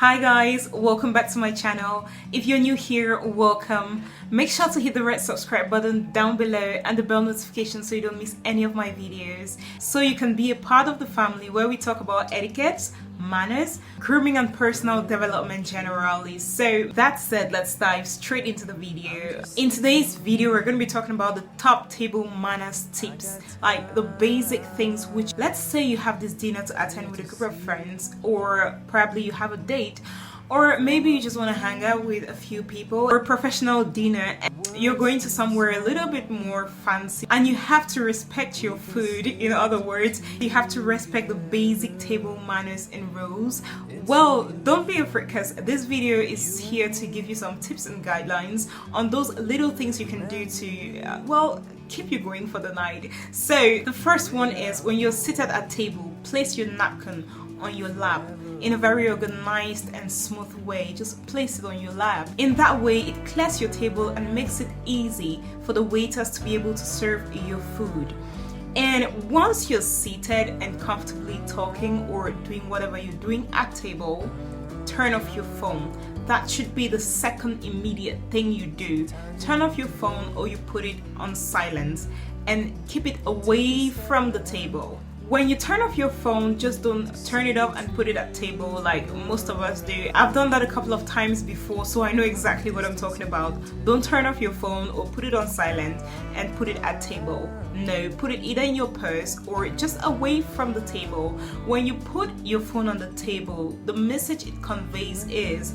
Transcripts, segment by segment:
Hi guys, welcome back to my channel. If you're new here, welcome. Make sure to hit the red subscribe button down below and the bell notification so you don't miss any of my videos, so you can be a part of the family where we talk about etiquette, manners, grooming and personal development generally. So that said, let's dive straight into the video. In today's video, we're going to be talking about the top table manners tips, like the basic things which, let's say you have this dinner to attend with a group of friends, or probably you have a date, or maybe you just want to hang out with a few people, or a professional dinner and you're going to somewhere a little bit more fancy and you have to respect your food. In other words, you have to respect the basic table manners and rules. Well, don't be afraid, because this video is here to give you some tips and guidelines on those little things you can do to well, keep you going for the night. So the first one is, when you're seated at table, place your napkin on your lap in a very organized and smooth way. Just place it on your lap. In that way, it clears your table and makes it easy for the waiters to be able to serve your food. And once you're seated and comfortably talking or doing whatever you're doing at table, turn off your phone. That should be the second immediate thing you do. Turn off your phone, or you put it on silent and keep it away from the table. When you turn off your phone, just don't turn it off and put it at table like most of us do. I've done that a couple of times before, so I know exactly what I'm talking about. Don't turn off your phone or put it on silent and put it at table. No, put it either in your purse or just away from the table. When you put your phone on the table, the message it conveys is,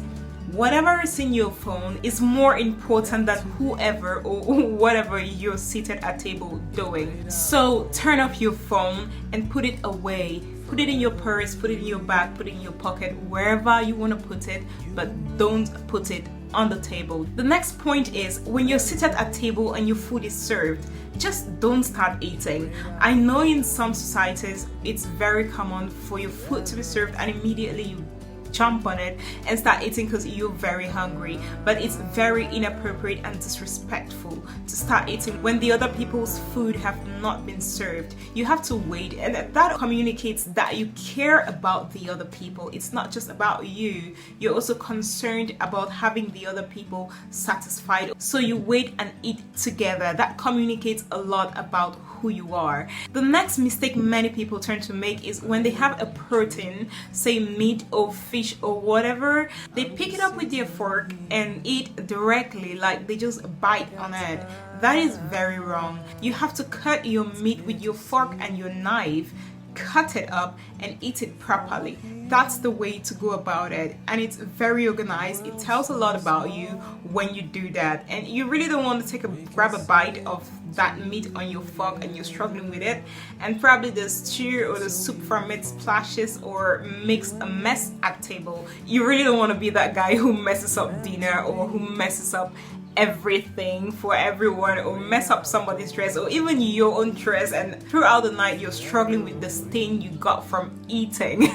whatever is in your phone is more important than whoever or whatever you're seated at table doing. So turn off your phone and put it away. Put it in your purse, put it in your bag, put it in your pocket, wherever you want to put it, but don't put it on the table. The next point is, when you're seated at table and your food is served, just don't start eating. I know in some societies it's very common for your food to be served and immediately you jump on it and start eating because you're very hungry, but it's very inappropriate and disrespectful to start eating when the other people's food have not been served. You have to wait, and that communicates that you care about the other people. It's not just about you, you're also concerned about having the other people satisfied, so you wait and eat together. That communicates a lot about who you are. The next mistake many people tend to make is, when they have a protein, say meat or fish or whatever, they pick it up with their fork and eat directly, like they just bite on it. That is very wrong. You have to cut your meat with your fork and your knife, cut it up and eat it properly. That's the way to go about it, and it's very organized. It tells a lot about you when you do that, and you really don't want to grab a bite of that meat on your fork and you're struggling with it, and probably the stew or the soup from it splashes or makes a mess at table. You really don't want to be that guy who messes up dinner, or who messes up everything for everyone, or mess up somebody's dress or even your own dress, and throughout the night you're struggling with the stain you got from eating.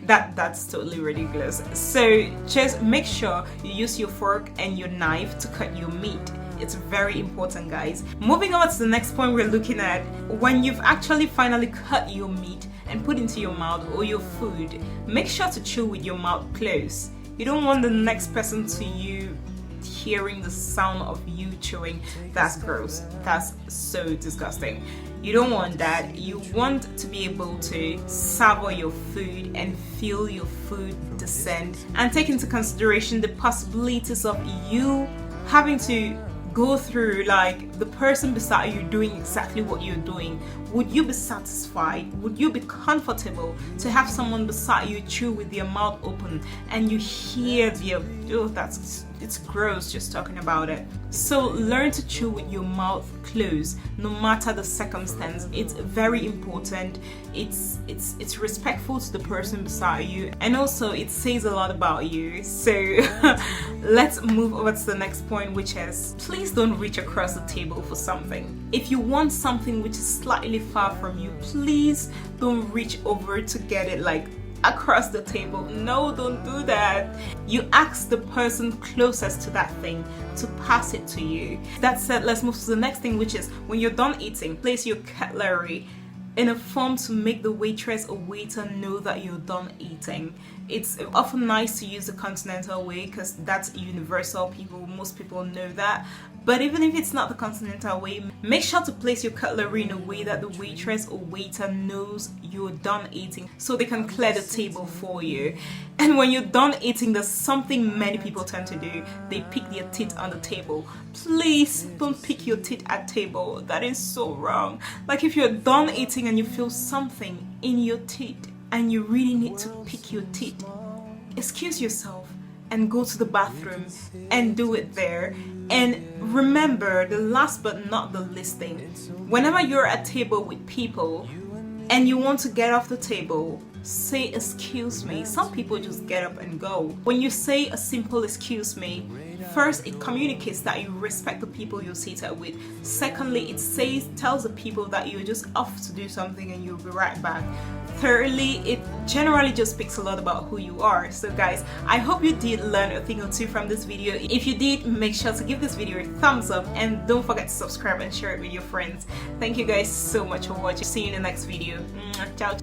That's totally ridiculous. So just make sure you use your fork and your knife to cut your meat. It's very important, guys. Moving on to the next point we're looking at, when you've actually finally cut your meat and put into your mouth or your food, make sure to chew with your mouth closed. You don't want the next person to you hearing the sound of you chewing. That's gross. That's so disgusting. You don't want that. You want to be able to savor your food and feel your food descend, and take into consideration the possibilities of you having to go through, like, the person beside you doing exactly what you're doing. Would you be satisfied? Would you be comfortable to have someone beside you chew with their mouth open and you hear their, oh, it's gross just talking about it. So learn to chew with your mouth closed, no matter the circumstance. It's very important. It's respectful to the person beside you, and also it says a lot about you. So let's move over to the next point, which is, please don't reach across the table for something. If you want something which is slightly far from you, please don't reach over to get it, like across the table. No, don't do that. You ask the person closest to that thing to pass it to you. That said, let's move to the next thing, which is, when you're done eating, place your cutlery in a form to make the waitress or waiter know that you're done eating. It's often nice to use the continental way because that's universal. Most people know that. But even if it's not the continental way, make sure to place your cutlery in a way that the waitress or waiter knows you're done eating so they can clear the table for you. And when you're done eating, there's something many people tend to do. They pick their teeth on the table. Please don't pick your teeth at table. That is so wrong. Like if you're done eating and you feel something in your teeth and you really need to pick your teeth, excuse yourself and go to the bathroom and do it there. And remember, the last but not the least thing, whenever you're at table with people and you want to get off the table, say excuse me. Some people just get up and go. When you say a simple excuse me, first, it communicates that you respect the people you're seated with. Secondly, it tells the people that you're just off to do something and you'll be right back. Thirdly, it generally just speaks a lot about who you are. So guys, I hope you did learn a thing or two from this video. If you did, make sure to give this video a thumbs up and don't forget to subscribe and share it with your friends. Thank you guys so much for watching. See you in the next video. Ciao.